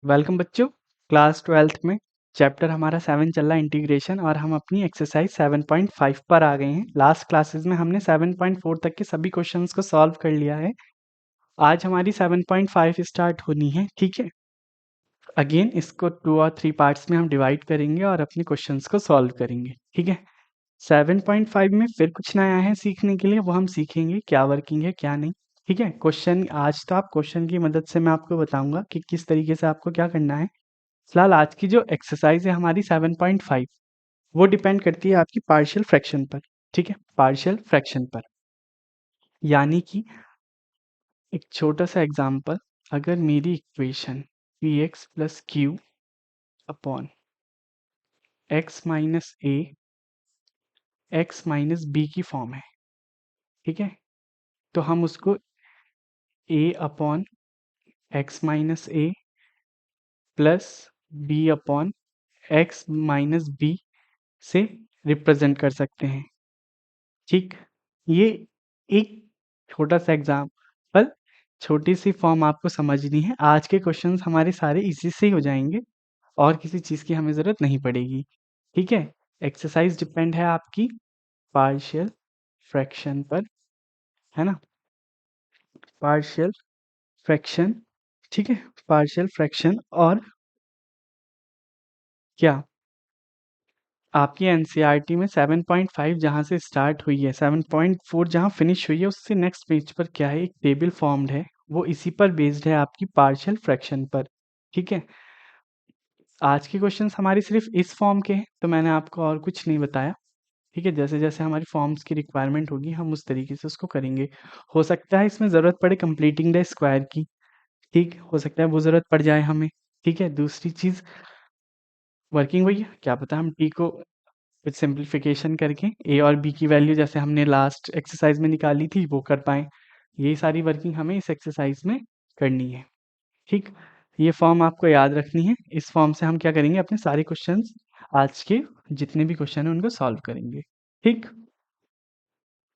Welcome बच्चों। Class 12th में chapter हमारा 7 चल रहा है इंटीग्रेशन और हम अपनी एक्सरसाइज 7.5 पर आ गए हैं। लास्ट क्लासेस में हमने 7.4 तक के सभी क्वेश्चंस को सॉल्व कर लिया है। आज हमारी 7.5 स्टार्ट होनी है। ठीक है, अगेन इसको 2 और 3 पार्ट्स में हम डिवाइड करेंगे और अपने क्वेश्चंस को सॉल्व करेंगे। ठीक है, 7.5 में फिर कुछ नया है सीखने के लिए, वो हम सीखेंगे क्या वर्किंग है क्या नहीं। ठीक है, क्वेश्चन आज तो आप क्वेश्चन की मदद से मैं आपको बताऊंगा कि किस तरीके से आपको क्या करना है। फिलहाल आज की जो एक्सरसाइज है हमारी 7.5 वो डिपेंड करती है आपकी पार्शियल फ्रैक्शन पर। ठीक है, पार्शियल फ्रैक्शन पर, यानी कि एक छोटा सा एग्जांपल, अगर मेरी equation P X plus Q upon x minus A X minus B की फॉर्म है। ठीक है, तो हम उसको A upon x minus A plus B upon x minus B से रिप्रेजेंट कर सकते हैं। ठीक, ये एक छोटा सा एग्जाम्पल, छोटी सी फॉर्म आपको समझनी है। आज के क्वेश्चंस हमारे सारे इसी से ही हो जाएंगे और किसी चीज़ की हमें ज़रूरत नहीं पड़ेगी। ठीक है, एक्सरसाइज डिपेंड है आपकी पार्शियल फ्रैक्शन पर, है ना, पार्शियल फ्रैक्शन। ठीक है, पार्शियल फ्रैक्शन और क्या आपकी एनसीईआरटी में 7.5 जहाँ से स्टार्ट हुई है, 7.4 जहाँ फिनिश हुई है, उससे नेक्स्ट पेज पर क्या है, एक टेबल फॉर्म्ड है, वो इसी पर बेस्ड है आपकी पार्शियल फ्रैक्शन पर। ठीक है, आज के क्वेश्चंस हमारे सिर्फ इस फॉर्म के हैं, तो मैंने आपको और कुछ नहीं बताया। ठीक है, जैसे जैसे हमारी फॉर्म्स की रिक्वायरमेंट होगी हम उस तरीके से उसको करेंगे। हो सकता है इसमें ज़रूरत पड़े कंप्लीटिंग द स्क्वायर की। ठीक, हो सकता है वो ज़रूरत पड़ जाए हमें। ठीक है, दूसरी चीज़ वर्किंग हुई है, क्या पता हम टी को कुछ सिंप्लीफिकेशन करके ए और बी की वैल्यू जैसे हमने लास्ट एक्सरसाइज में निकाली थी वो कर पाएँ। यही सारी वर्किंग हमें इस एक्सरसाइज में करनी है। ठीक, ये फॉर्म आपको याद रखनी है। इस फॉर्म से हम क्या करेंगे, अपने सारे क्वेश्चंस आज के जितने भी क्वेश्चन हैं उनको सॉल्व करेंगे। ठीक,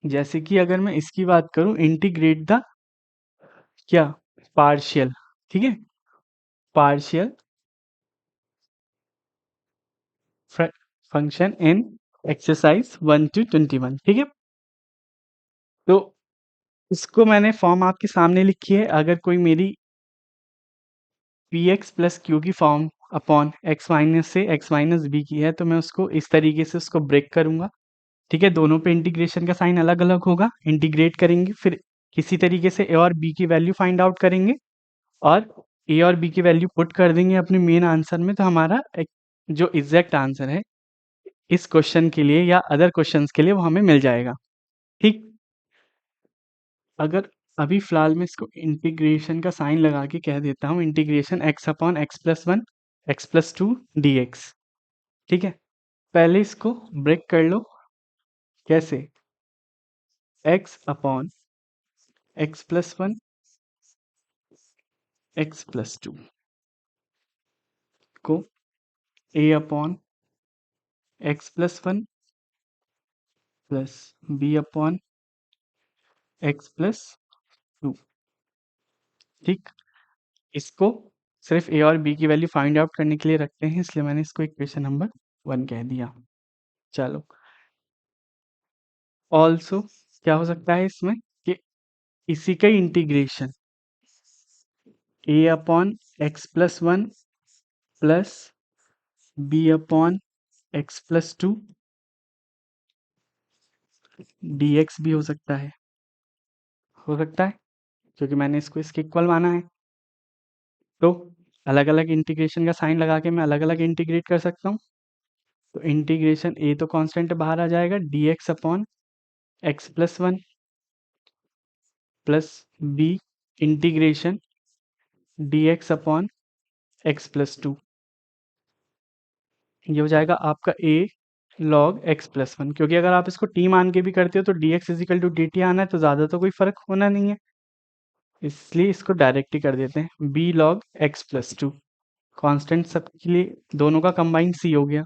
जैसे कि अगर मैं इसकी बात करूं, इंटीग्रेट द क्या पार्शियल। ठीक है, partial function in exercise 1 to 21। ठीक है, तो इसको मैंने फॉर्म आपके सामने लिखी है। अगर कोई मेरी पी एक्स प्लस क्यू की फॉर्म अपॉन एक्स माइनस से एक्स माइनस बी की है, तो मैं उसको इस तरीके से उसको ब्रेक करूंगा। ठीक है, दोनों पे इंटीग्रेशन का साइन अलग अलग होगा, इंटीग्रेट करेंगे, फिर किसी तरीके से ए और बी की वैल्यू फाइंड आउट करेंगे और ए और बी की वैल्यू पुट कर देंगे अपने मेन आंसर में, तो हमारा एक जो एग्जैक्ट आंसर है इस क्वेश्चन के लिए या अदर क्वेश्चंस के लिए वो हमें मिल जाएगा। ठीक, अगर अभी फिलहाल मैं इसको इंटीग्रेशन का साइन लगा के कह देता हूँ, integration X upon x plus one X plus two D X. ठीक है, पहले इसको ब्रेक कर लो। कैसे, X upon x plus one X plus two को A upon x plus one plus B upon x plus two. ठीक, इसको सिर्फ ए और बी की वैल्यू फाइंड आउट करने के लिए रखते हैं, इसलिए मैंने इसको इक्वेशन नंबर 1 कह दिया। चलो, ऑल्सो क्या हो सकता है इसमें कि इसी का integration A upon x plus one plus B upon x plus two D X भी हो सकता है। हो सकता है क्योंकि मैंने इसको इसके इक्वल माना है, तो अलग अलग इंटीग्रेशन का साइन लगा के मैं अलग अलग इंटीग्रेट कर सकता हूँ। तो इंटीग्रेशन ए तो कांस्टेंट बाहर आ जाएगा, d x upon x plus one plus b integration d x upon x plus two. ये हो जाएगा आपका a log x plus one, क्योंकि अगर आप इसको टी मान के भी करते हो तो d x equal to d t आना है, तो ज़्यादा तो कोई फर्क होना नहीं है, इसलिए इसको डायरेक्ट ही कर देते हैं। B log x plus two, constant सबके लिए दोनों का कंबाइन सी हो गया।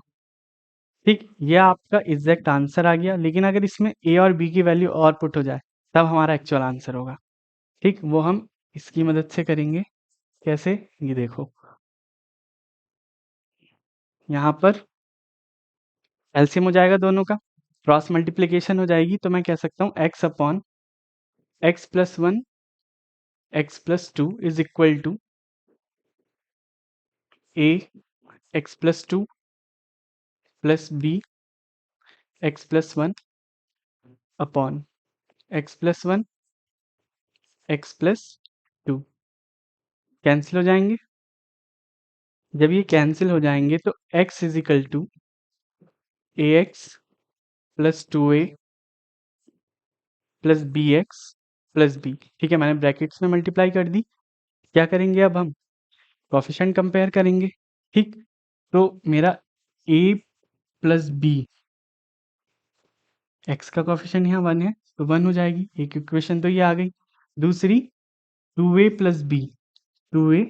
ठीक, ये आपका एग्जैक्ट आंसर आ गया, लेकिन अगर इसमें ए और बी की वैल्यू और पुट हो जाए तब हमारा एक्चुअल आंसर होगा। ठीक, वो हम इसकी मदद से करेंगे। कैसे, ये देखो, यहाँ पर एलसीएम हो जाएगा दोनों का, क्रॉस मल्टीप्लिकेशन हो जाएगी, तो मैं कह सकता हूँ x upon x plus one x plus two is equal to a x plus two plus b x plus one upon x plus one x plus two. Cancel हो जाएंगे। जब ये कैंसिल हो जाएंगे तो x is equal to A x plus two a plus B x plus b. ठीक है, मैंने ब्रैकेट्स में मल्टीप्लाई कर दी। क्या करेंगे अब हम? कोफिशिएंट कंपेयर करेंगे। ठीक, तो मेरा a प्लस बी, एक्स का कोफिशिएंट यहाँ वन है तो वन हो जाएगी, एक इक्वेशन तो ये आ गई। दूसरी two a plus b, two a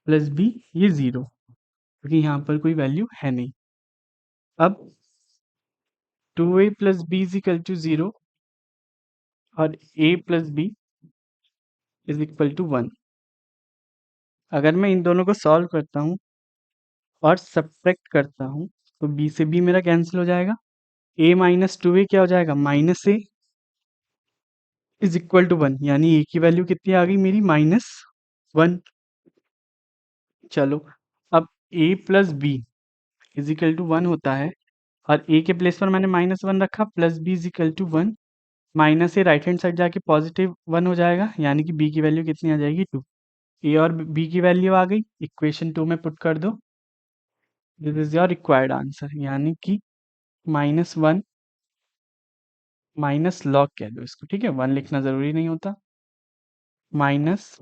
plus b ये ज़ीरो, क्योंकि यहाँ पर कोई वैल्यू है नहीं। अब two a plus B is equal to zero और a plus B is equal to one. अगर मैं इन दोनों को सॉल्व करता हूँ और सब्ट्रैक्ट करता हूँ तो b से b मेरा कैंसिल हो जाएगा। a माइनस टू ए क्या हो जाएगा? Minus a is equal to one, यानी a की वैल्यू कितनी आ गई मेरी? Minus one. चलो, अब a plus B is equal to one होता है और a के प्लेस पर मैंने माइनस वन रखा, plus B is equal to one. Minus से राइट हैंड साइड जाके पॉजिटिव वन हो जाएगा, यानी कि b की वैल्यू कितनी आ जाएगी? टू। ए और बी की वैल्यू आ गई, इक्वेशन टू में पुट कर दो। This is your required answer, यानी कि माइनस वन माइनस लॉग कह दो इसको। ठीक है, वन लिखना ज़रूरी नहीं होता। Minus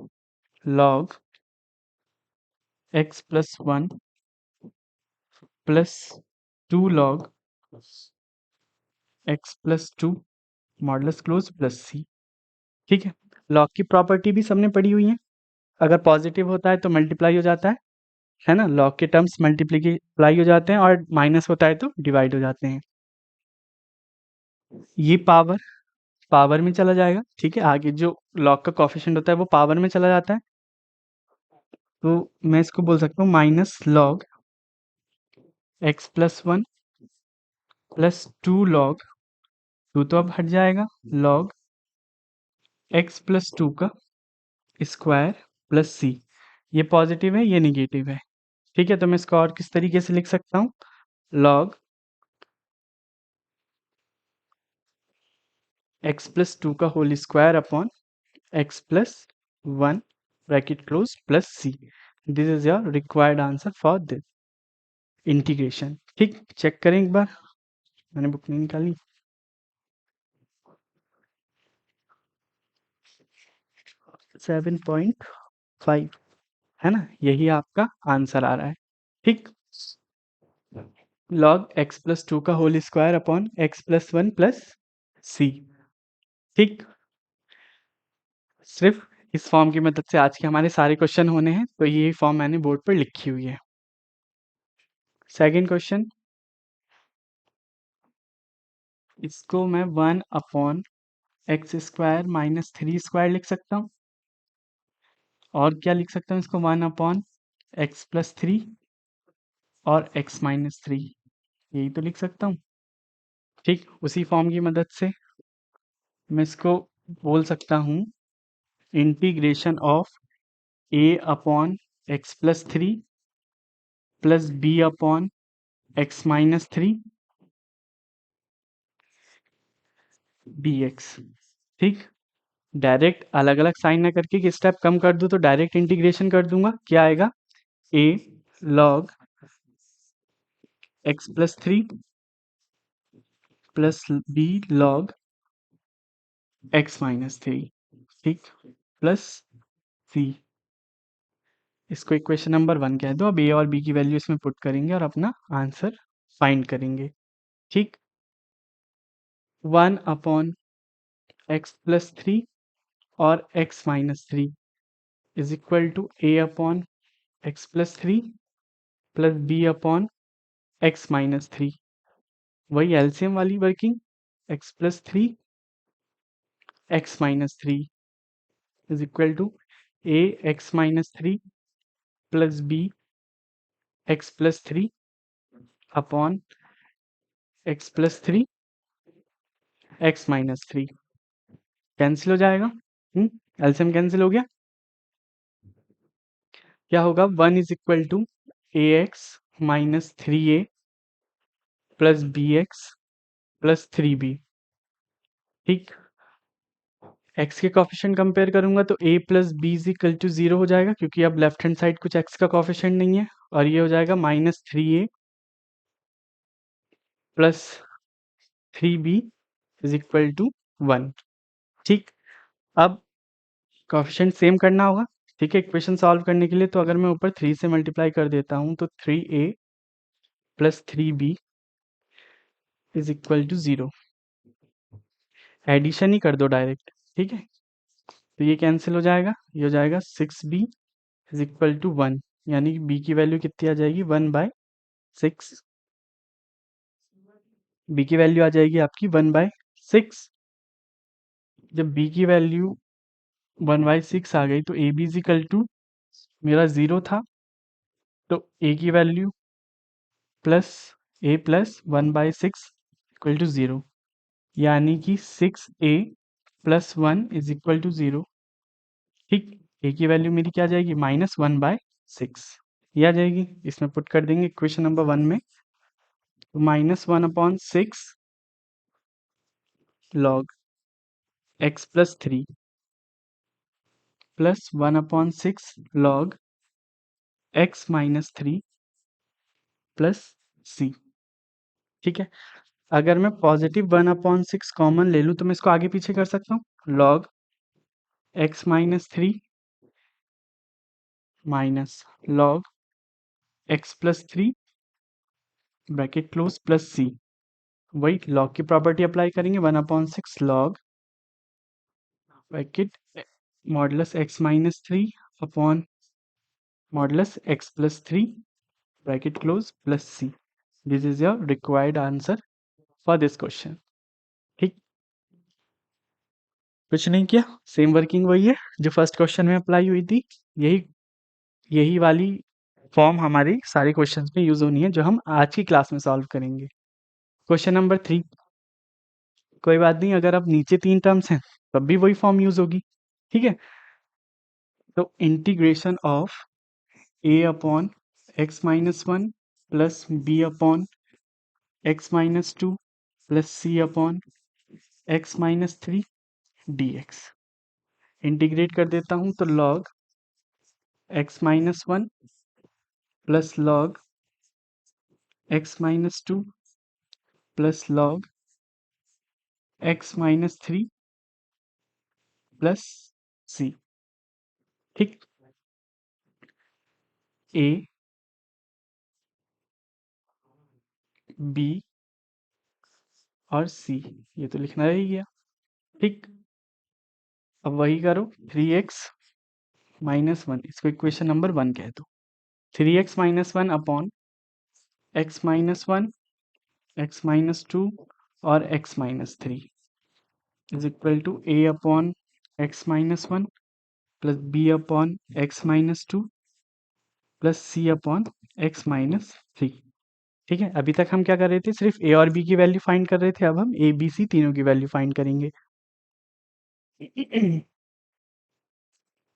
log x plus one plus two log x plus two modulus close plus C. ठीक है, लॉग की प्रॉपर्टी भी सबने पढ़ी हुई है। अगर पॉजिटिव होता है तो मल्टीप्लाई हो जाता है ना, लॉग के टर्म्स मल्टीप्लाई हो जाते हैं, और माइनस होता है तो डिवाइड हो जाते हैं। ये पावर पावर में चला जाएगा। ठीक है, आगे जो लॉग का कोफिशिएंट होता है वो पावर में चला जाता है, तो मैं इसको बोल सकता हूँ minus log x plus one plus two log, two तो अब हट जाएगा, लॉग एक्स प्लस टू का स्क्वायर प्लस सी। ये पॉजिटिव है, ये निगेटिव है। ठीक है, तो मैं इसको और किस तरीके से लिख सकता हूँ? लॉग एक्स प्लस टू का whole square upon x plus one bracket close plus c. This is your required answer for this integration. ठीक, चेक करें एक बार, मैंने बुक नहीं निकाली। 7.5 है ना, यही आपका आंसर आ रहा है। ठीक, लॉग एक्स प्लस टू का whole square upon x plus one plus C. ठीक, सिर्फ इस फॉर्म की मदद से आज के हमारे सारे क्वेश्चन होने हैं, तो ये फॉर्म मैंने बोर्ड पर लिखी हुई है। सेकंड क्वेश्चन, इसको मैं one upon x square minus three square लिख सकता हूँ, और क्या लिख सकता हूँ इसको? One upon x plus three और एक्स माइनस थ्री, यही तो लिख सकता हूँ। ठीक, उसी फॉर्म की मदद से मैं इसको बोल सकता हूँ integration of a upon x plus three plus B upon x minus three b x. ठीक, डायरेक्ट अलग अलग साइन ना करके कि स्टेप कम कर दूं, तो डायरेक्ट इंटीग्रेशन कर दूंगा। क्या आएगा? A log x plus three plus B log X minus three. ठीक, प्लस सी। इसको इक्वेशन नंबर वन कह दो। अब ए और बी की वैल्यू इसमें पुट करेंगे और अपना आंसर फाइंड करेंगे। ठीक, one upon x plus three और X minus three is equal to A upon x plus three plus B upon x minus three. वही एलसीएम वाली working, X plus three X minus three is equal to A X minus three plus B x plus three upon x+3 x-3 cancel हो जाएगा। LCM cancel हो गया। क्या होगा 1 is equal to ax-3a plus bx plus 3b। ठीक, x के coefficient compare करूंगा तो a plus B is equal to 0 हो जाएगा, क्योंकि अब लेफ्ट हैंड साइड कुछ x का कॉफिशिएंट नहीं है, और ये हो जाएगा -3a plus 3b is equal to 1। ठीक, अब कॉफिशिएंट सेम करना होगा। ठीक है, इक्वेशन सॉल्व करने के लिए तो अगर मैं ऊपर 3 से मल्टीप्लाई कर देता हूँ तो 3a plus 3b is equal to 0। Addition ही कर दो डायरेक्ट। ठीक है, तो ये कैंसिल हो जाएगा, ये हो जाएगा 6b इज इक्वल टू 1, यानी कि b की वैल्यू कितनी आ जाएगी 1/6। b की वैल्यू आ जाएगी आपकी 1/6। जब b की वैल्यू 1/6 आ गई तो a b is equal to मेरा 0 था, तो a की वैल्यू plus a plus 1/6 equal to 0, यानी कि 6a plus 1 is equal to 0। ठीक, a की वैल्यू मेरी क्या आ जाएगी -1/6, ये आ जाएगी। इसमें पुट कर देंगे इक्वेशन नंबर 1 में, तो -1/6 log x+3 plus 1/6 log x-3 plus c। ठीक है, अगर मैं पॉजिटिव 1/6 कॉमन ले लूँ तो मैं इसको आगे पीछे कर सकता हूँ। Log x-3 minus log x+3 bracket close plus c। वही लॉग की प्रॉपर्टी अप्लाई करेंगे, 1/6 log bracket modulus x-3 upon modulus x+3 bracket close plus c। This is your required answer for this question. ठीक, कुछ नहीं किया, same working वही है जो फर्स्ट क्वेश्चन में अप्लाई हुई थी। यही यही वाली फॉर्म हमारी सारे क्वेश्चंस में यूज होनी है जो हम आज की क्लास में सॉल्व करेंगे। क्वेश्चन नंबर 3, कोई बात नहीं, अगर अब नीचे 3 टर्म्स हैं तब भी वही फॉर्म यूज होगी। ठीक है, तो integration of a upon x-1 plus b upon x-2 plus c upon x-3 dx। Integrate कर देता हूं तो log x-1 plus log x-2 plus log x-3 plus c। ठीक, a b और c ये तो लिखना रह गया। ठीक, अब वही करो 3x माइनस 1, इसको इक्वेशन नंबर 1 कह दो। 3x minus 1 upon x-1 x-2 और x-3 is equal to a upon x-1 plus b upon x-2 plus c upon x-3। ठीक है, अभी तक हम क्या कर रहे थे, सिर्फ a और b की वैल्यू फाइंड कर रहे थे, अब हम a b c तीनों की वैल्यू फाइंड करेंगे।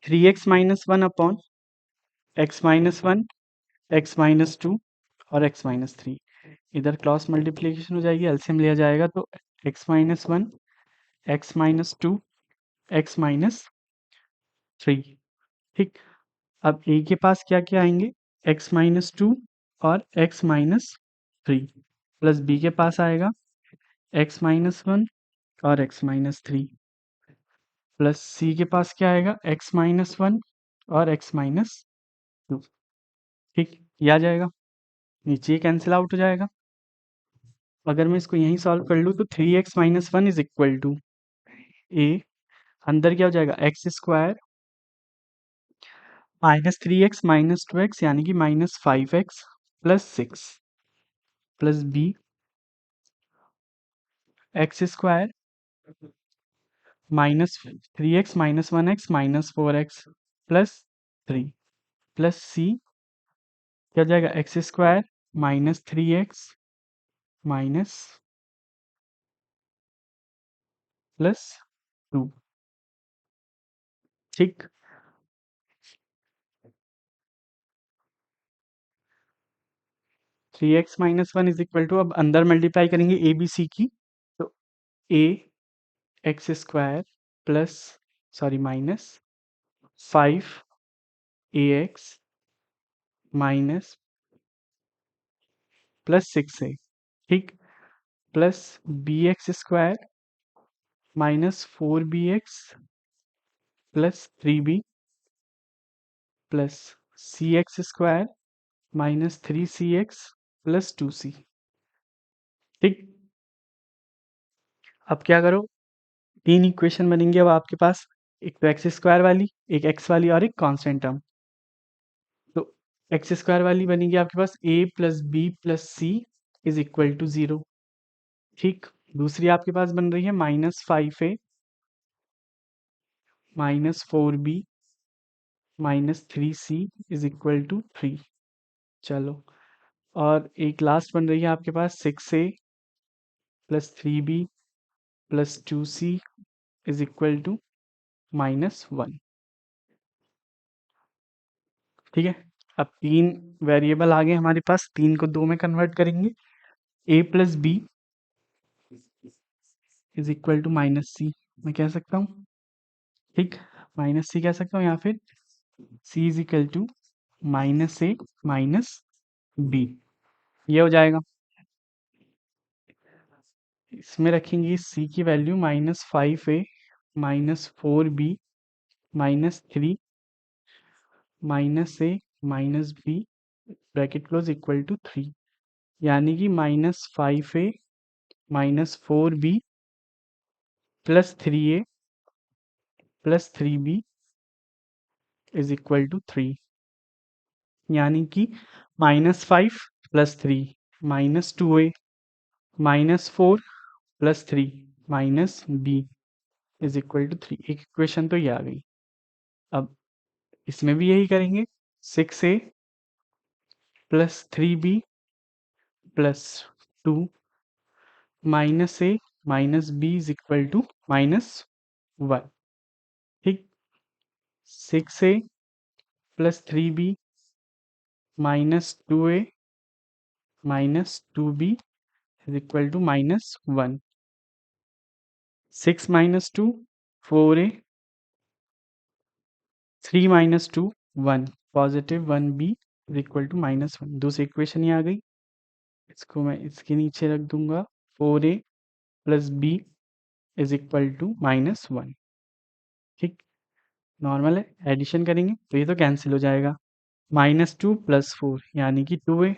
3x minus 1 upon x-1 x-2 और x-3, इधर क्रॉस मल्टीप्लिकेशन हो जाएगी, एलसीएम लिया जाएगा तो x-1 x-2 x-3। ठीक, अब a के पास क्या क्या आएंगे x-2 और x-3 प्लस b के पास आएगा x-1 और x-3 प्लस c के पास क्या आएगा x-1 और x-2। ठीक, ये आ जाएगा, नीचे कैंसिल आउट हो जाएगा। अगर मैं इसको यहीं सॉल्व कर लूँ तो 3x minus 1 is equal to a, अंदर क्या हो जाएगा x² -3x -2x यानी कि -5x plus 6 plus b x² -3x -1x -4x plus 3 plus c क्या हो जाएगा x² minus 3x minus plus 2। ठीक, 3x minus 1 is equal to, अब अंदर मल्टीप्लाई करेंगे ए बी सी की, तो A x square plus, sorry minus 5ax minus plus 6a। ठीक, plus B x square minus 4bx plus 3b plus सी x square minus 3cx plus 2c। ठीक, अब क्या करो, तीन इक्वेशन बनेंगे अब आपके पास, एक तो एक्स स्क्वायर वाली, एक एक्स वाली और एक कांस्टेंट टर्म। तो एक्स स्क्वायर वाली बनेगी आपके पास a plus b plus c is equal to 0। ठीक, दूसरी आपके पास बन रही है -5a minus 4b minus 3c is equal to 3। चलो, और एक लास्ट बन रही है आपके पास 6a plus 3b plus 2c is equal to -1। ठीक है, अब तीन वेरिएबल आ गए हमारे पास, तीन को दो में कन्वर्ट करेंगे, a plus B is equal to minus C, मैं कह सकता हूँ। ठीक, माइनस सी कह सकता हूँ, या फिर C is equal to minus A minus B, ये हो जाएगा। इसमें रखेंगे सी की value -5a minus 4b minus 3 minus A minus B bracket close equal to 3, यानी कि -5a minus 4b plus 3a plus 3b is equal to 3, यानी कि -5 plus 3 -2a -4 plus 3 minus B is equal to 3। एक equation तो ये आ गई। अब इसमें भी यही करेंगे, 6a plus 3b plus 2 minus A minus B is equal to -1। ठीक, 6a plus 3b minus 2a minus 2b is equal to -1। 6 minus 2 4a 3 minus 2 1 positive 1b is equal to -1। दूसरी इक्वेशन ये आ गई, इसको मैं इसके नीचे रख दूंगा, 4a plus B is equal to -1। ठीक, नॉर्मल है, एडिशन करेंगे तो ये तो कैंसिल हो जाएगा, -2 प्लस 4 यानी कि 2a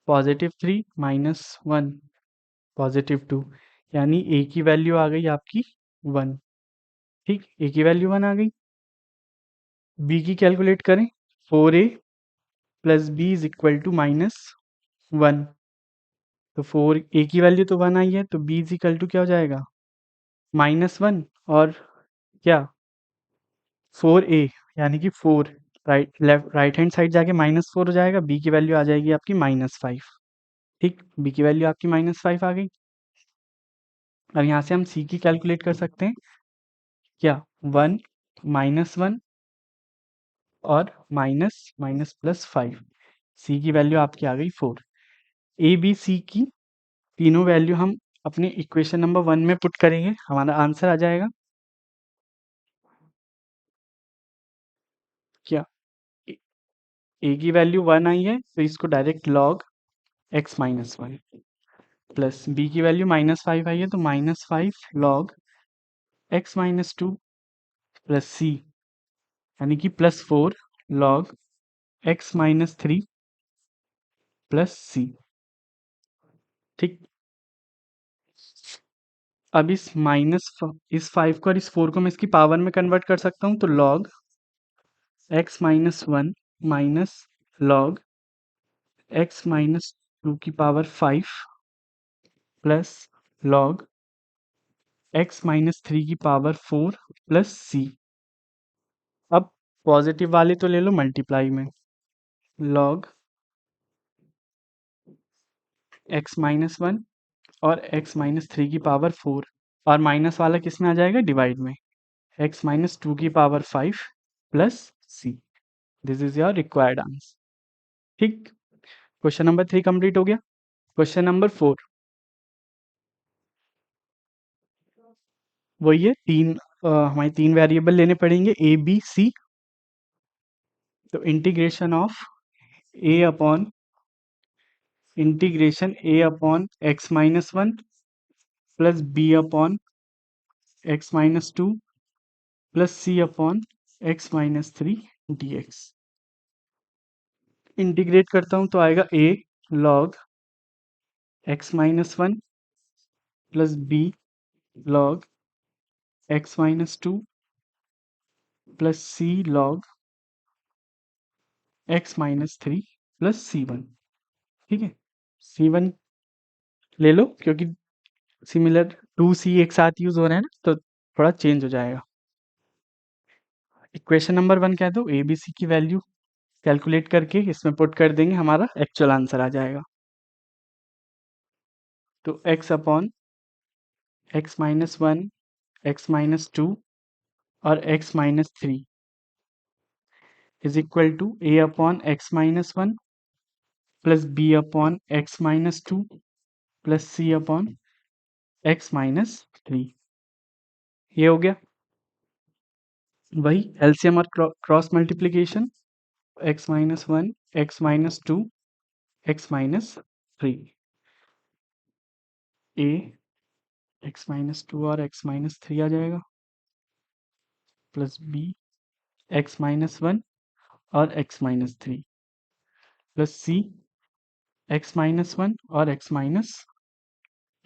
पॉजिटिव 3 -1 पॉजिटिव 2, यानी a की वैल्यू आ गई आपकी 1। ठीक, a की वैल्यू 1 आ गई। b की कैलकुलेट करें, 4a plus B is equal to -1, तो 4a की वैल्यू तो 1 आई है, तो b इज इक्वल टू क्या हो जाएगा, -1 और क्या 4a, यानी कि 4 राइट हैंड साइड जाके -4 हो जाएगा, b की वैल्यू आ जाएगी आपकी -5। ठीक, b की वैल्यू आपकी -5 आ गई। अब यहाँ से हम c की कैलकुलेट कर सकते हैं, क्या 1 -1 और माइनस माइनस प्लस 5, सी की वैल्यू आपकी आ गई 4। ए बी सी की तीनों वैल्यू हम अपने इक्वेशन नंबर 1 में पुट करेंगे, हमारा आंसर आ जाएगा क्या, ए की वैल्यू 1 आई है तो इसको direct log x -1, plus b की वैल्यू -5 आई है तो -5 लॉग x -2 प्लस सी, यानी कि +4 लॉग x -3 प्लस सी। ठीक, अब इस 5 को और इस 4 को मैं इसकी पावर में कन्वर्ट कर सकता हूँ, तो log x -1 minus log x -2 की पावर 5 प्लस लॉग x -3 की पावर 4 प्लस c। अब पॉजिटिव वाले तो ले लो मल्टीप्लाई में, लॉग एक्स माइनस वन और एक्स माइनस थ्री की पावर 4 और माइनस वाला किस में आ जाएगा डिवाइड में एक्स माइनस टू की power 5 plus c. This is your required answer. ठीक, क्वेश्चन नंबर 3 कंप्लीट हो गया। क्वेश्चन नंबर 4 वही है, हमारी तीन वेरिएबल लेने पड़ेंगे ए बी सी। तो integration A upon x minus one plus B upon x minus two plus C upon x minus three D X. Integrate करता हूं तो आएगा A log X minus one plus B log X minus two plus C log X minus three plus C one. ठीक है, सी one ले लो क्योंकि similar to सी एक साथ यूज हो रहे हैं ना, तो थोड़ा चेंज हो जाएगा। इक्वेशन नंबर 1 कह दो, ए बी सी की वैल्यू कैलकुलेट करके इसमें पुट कर देंगे, हमारा एक्चुअल आंसर आ जाएगा। तो x upon x minus one X minus two और x minus three is equal to A upon x minus one plus B upon x minus two plus C upon x minus three. ये हो गया। वही LCM और cross multiplication, X minus one X minus two X minus three, A X minus two और X minus three आ जाएगा plus B X minus one और X minus three plus सी X minus one और X minus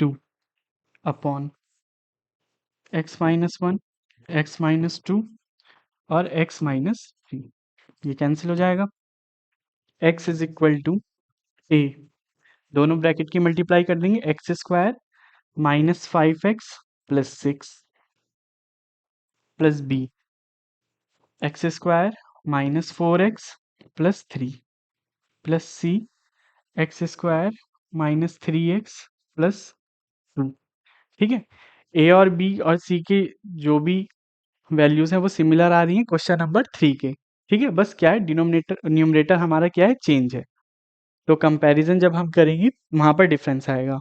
two upon x minus one X minus two और X minus three. ये cancel हो जाएगा। x is equal to A, दोनों bracket की multiply कर देंगे, X square minus 5x plus 6 plus B x square minus 4x plus 3 plus सी x square minus 3x plus 2। ठीक है, ए और बी और सी के जो भी वैल्यूज हैं वो सिमिलर आ रही हैं क्वेश्चन नंबर 3 के। ठीक है, बस क्या है डिनोमिनेटर न्यूमरेटर हमारा क्या है चेंज है, तो कंपैरिजन जब हम करेंगे वहां पर डिफरेंस आएगा।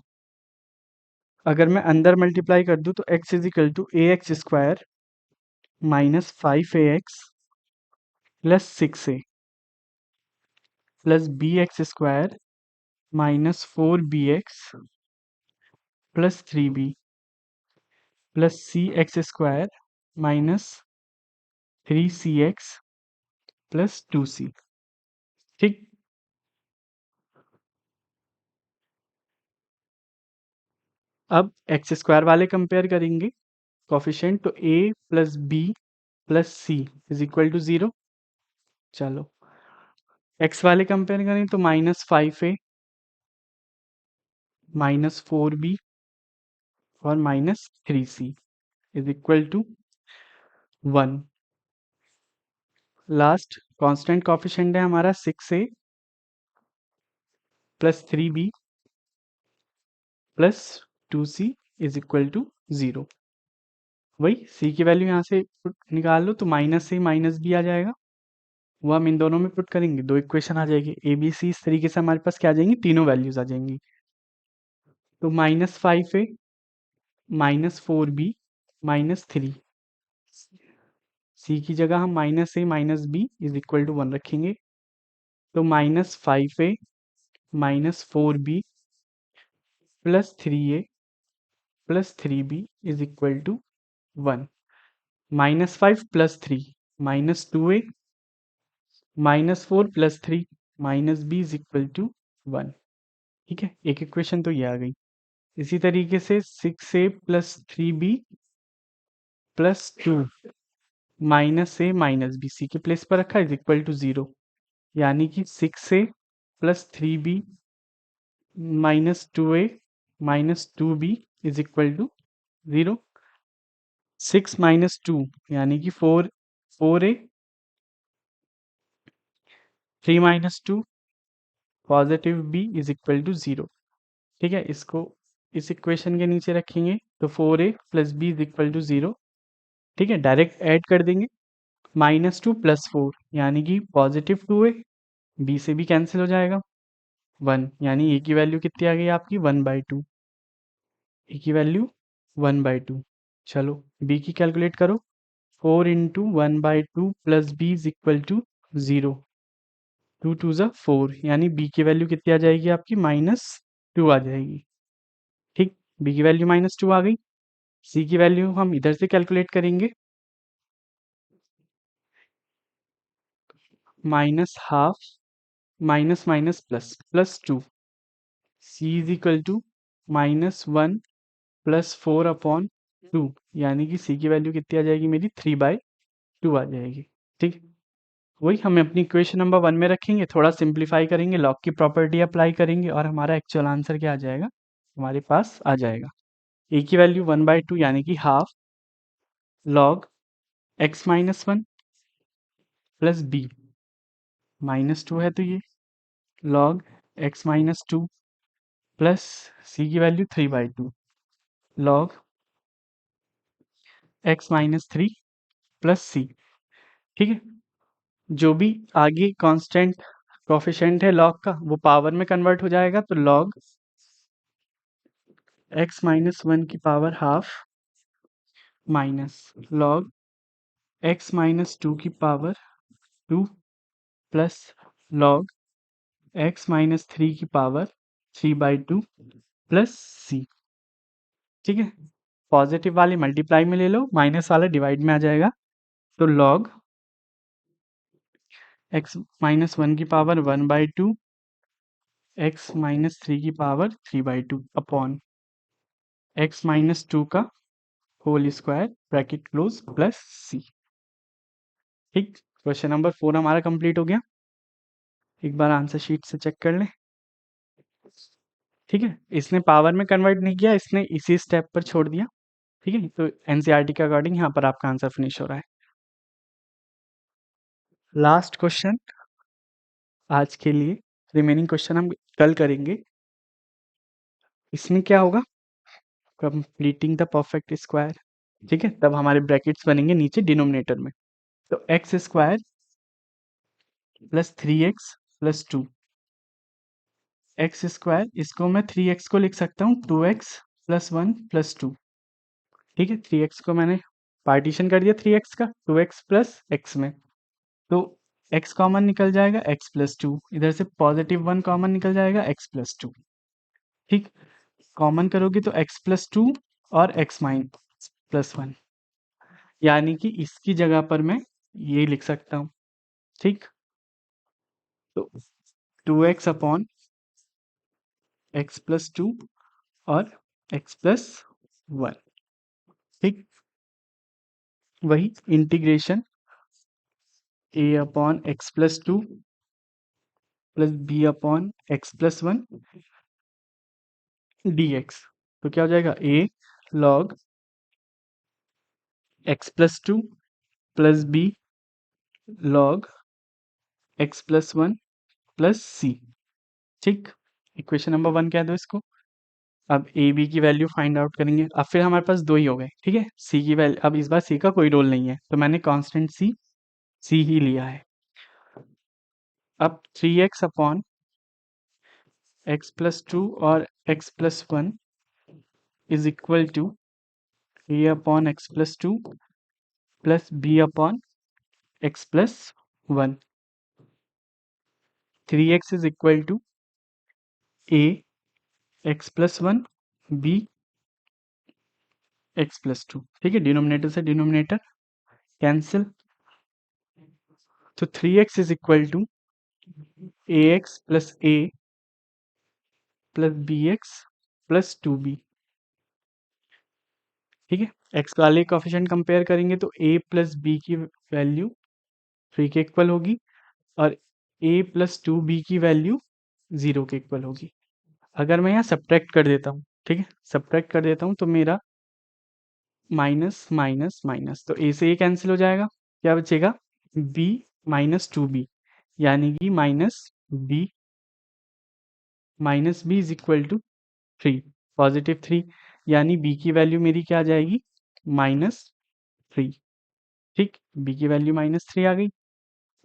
अगर मैं अंदर मल्टीप्लाई कर दूं तो x is equal to A x square minus 5ax plus 6a plus B x square minus 4bx plus 3b plus C x square minus 3cx plus 2c। ठीक, अब एक्स स्क्वायर वाले कंपेयर करेंगे coefficient, तो a plus b plus c is equal to 0। चलो x वाले compare करें तो minus 5a minus 4b और minus 3c is equal to 1। Last constant coefficient है हमारा 6a plus 3b plus 2c is equal to 0। वही c की value यहाँ से निकाल लो तो माइनस से माइनस b आ जाएगा, वो हम इन दोनों में पुट करेंगे, दो इक्वेशन आ जाएगी ए बी सी। इस तरीके से हमारे पास क्या आ जाएंगी, तीनों वैल्यूज आ जाएंगी। तो minus 5a minus 4b minus 3, सी की जगह हम minus A minus B is equal to 1 रखेंगे। तो minus 5a minus 4b plus 3a plus 3b is equal to 1। Minus 5 plus 3 minus 2a minus 4 plus 3 minus b is equal to 1। ठीक है, एक equation तो ये आ गई। इसी तरीके से 6a plus 3b plus 2 minus ए माइनस बी सी के प्लेस पर रखा इज इक्वल टू 0, यानी कि 6a plus 3b minus 2a minus 2b is equal to 0। 6 minus 2 यानी कि 4a 3 minus 2 positive b is equal to 0। ठीक है, इसको इस इक्वेशन के नीचे रखेंगे तो 4a plus B is equal to 0। ठीक है, डायरेक्ट ऐड कर देंगे, -2 + 4 यानी कि +2a, b से भी कैंसिल हो जाएगा, 1 यानी a की वैल्यू कितनी आ गई आपकी 1/2, a की वैल्यू 1/2। चलो b की कैलकुलेट करो, 4 × 1/2 plus b is equal to 0, 2 2 ज़ा 4 यानी b की वैल्यू कितनी आ जाएगी आपकी -2 आ जाएगी। ठीक, b की वैल्यू -2 आ गई। c की वैल्यू हम इधर से कैलकुलेट करेंगे, -½ minus minus plus +2, c is equal to -1 + 4/2 यानी कि c की वैल्यू कितनी आ जाएगी मेरी 3/2 आ जाएगी। ठीक, वही हमें अपनी इक्वेशन नंबर 1 में रखेंगे, थोड़ा सिंप्लीफाई करेंगे, लॉग की प्रॉपर्टी अप्लाई करेंगे और हमारा एक्चुअल आंसर क्या आ जाएगा, हमारे पास आ जाएगा a की वैल्यू 1/2 यानी कि half log x-1 plus b, -2 है तो ये log x-2 प्लस c की value 3/2 log x-3 plus c। ठीक है, जो भी आगे कांस्टेंट कोफिशिएंट है log का वो पावर में कन्वर्ट हो जाएगा, तो log x-1 की power half minus log x-2 की पावर 2 प्लस log x-3 की पावर 3/2 प्लस c। ठीक है, पॉजिटिव वाली मल्टीप्लाई में ले लो, माइनस वाला डिवाइड में आ जाएगा, तो log x-1 की पावर 1/2 x-3 की पावर 3/2 अपॉन x-2 का whole square bracket close plus c। ठीक, क्वेश्चन नंबर 4 हमारा कंप्लीट हो गया। एक बार आंसर शीट से चेक कर लें। ठीक है, इसने पावर में कन्वर्ट नहीं किया, इसने इसी स्टेप पर छोड़ दिया। ठीक है, तो एनसीईआरटी के अकॉर्डिंग यहाँ पर आपका आंसर फिनिश हो रहा है। लास्ट क्वेश्चन आज के लिए, रिमेनिंग क्वेश्चन हम कल करेंगे। इसमें क्या होगा, कंप्लीटिंग द परफेक्ट स्क्वायर। ठीक है, तब हमारे ब्रैकेट्स बनेंगे नीचे डिनोमिनेटर में, तो x² plus 3x plus 2, x², इसको मैं 3x को लिख सकता हूँ 2x प्लस 1 प्लस 2। ठीक है, 3x को मैंने पार्टीशन कर दिया 3x का 2x प्लस x में, तो x कॉमन निकल जाएगा x प्लस 2, इधर से +1 कॉमन निकल जाएगा x प्लस 2। ठीक, कॉमन करोगे तो x प्लस 2 और x माइनस प्लस 1, यानी कि इसकी जगह पर मैं ये लिख सकता हूँ। ठीक, तो 2x अपॉन x प्लस 2 और x प्लस 1। ठीक, वही integration a upon x plus 2 plus b upon x plus 1 dx, तो क्या हो जाएगा a log x plus 2 plus b log x plus 1 plus c। ठीक, इक्वेशन नंबर 1 कह दो इसको। अब ए बी की वैल्यू फाइंड आउट करेंगे, अब फिर हमारे पास 2 ही हो गए। ठीक है, सी की वैल्यू, अब इस बार सी का कोई रोल नहीं है, तो मैंने कांस्टेंट सी ही लिया है। अब 3x अपॉन x प्लस 2 और x plus 1 is equal to a upon x plus 2 plus b upon x plus 1। 3x is equal to a x plus 1 b x plus 2। ठीक है, डिनोमिनेटर से डिनोमिनेटर कैंसिल, तो 3x is equal to ax plus a plus bx plus 2b। ठीक है, x वाले coefficient compare करेंगे तो a plus b की वैल्यू 3 के इक्वल होगी और a प्लस 2b की वैल्यू 0 के इक्वल होगी। अगर मैं यहाँ सब्ट्रैक्ट कर देता हूँ, ठीक है, सब्ट्रैक्ट कर देता हूँ तो मेरा माइनस माइनस माइनस, तो a से ये कैंसिल हो जाएगा, क्या बचेगा b माइनस 2b, यानी कि minus b is equal to 3, positive 3, यानी बी की वैल्यू मेरी क्या आ जाएगी, -3। ठीक, बी की वैल्यू -3 आ गई।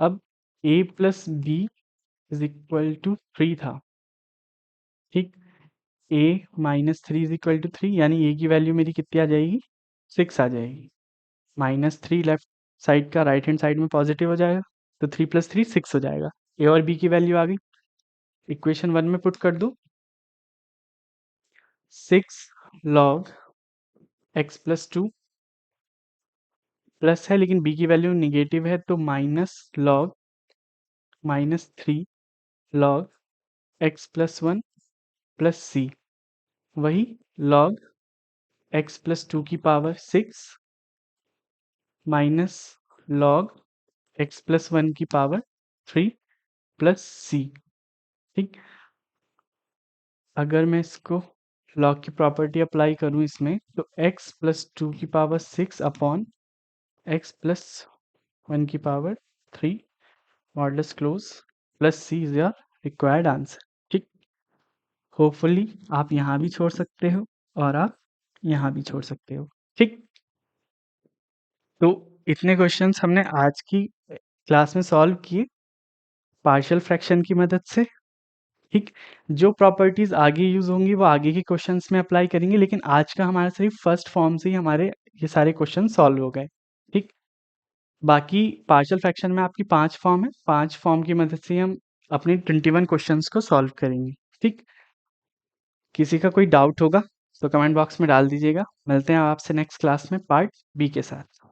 अब a plus B is equal to 3 था। ठीक, a -3 इज इक्वल टू 3, यानी a की वैल्यू मेरी कितनी आ जाएगी, 6 आ जाएगी। -3 लेफ्ट साइड का राइट हैंड साइड में पॉजिटिव हो जाएगा, तो 3 + 3 6 हो जाएगा। ए और बी की वैल्यू आ गई, इक्वेशन 1 में पुट कर दो। 6 log x + 2 प्लस है, लेकिन b की वैल्यू निगेटिव है, तो -3 log x + 1 प्लस c, वही log x + 2 की पावर 6 माइनस log x + 1 की पावर 3 प्लस c। ठीक, अगर मैं इसको log की प्रॉपर्टी अप्लाई करूं इसमें, तो x + 2 की पावर 6 अपॉन x + 1 की power 3 modulus close plus c is your required answer. ठीक, होपफुली आप यहाँ भी छोड़ सकते हो और आप यहाँ भी छोड़ सकते हो। ठीक, तो इतने क्वेश्चंस हमने आज की क्लास में सॉल्व किए पार्शियल फ्रैक्शन की मदद से। ठीक, जो प्रॉपर्टीज आगे यूज होंगी वो आगे के क्वेश्चंस में अप्लाई करेंगे, लेकिन आज का हमारा सिर्फ फर्स्ट फॉर्म से ही हमारे ये सारे क्वेश्चन सॉल्व हो गए। ठीक, बाकी पार्शियल फ्रैक्शन में आपकी 5 फॉर्म है, 5 फॉर्म की मदद से हम अपने 21 क्वेश्चंस को सॉल्व करेंगे। ठीक, किसी का कोई डाउट होगा तो कमेंट बॉक्स में डाल दीजिएगा। मिलते हैं आपसे नेक्स्ट क्लास में पार्ट बी के साथ।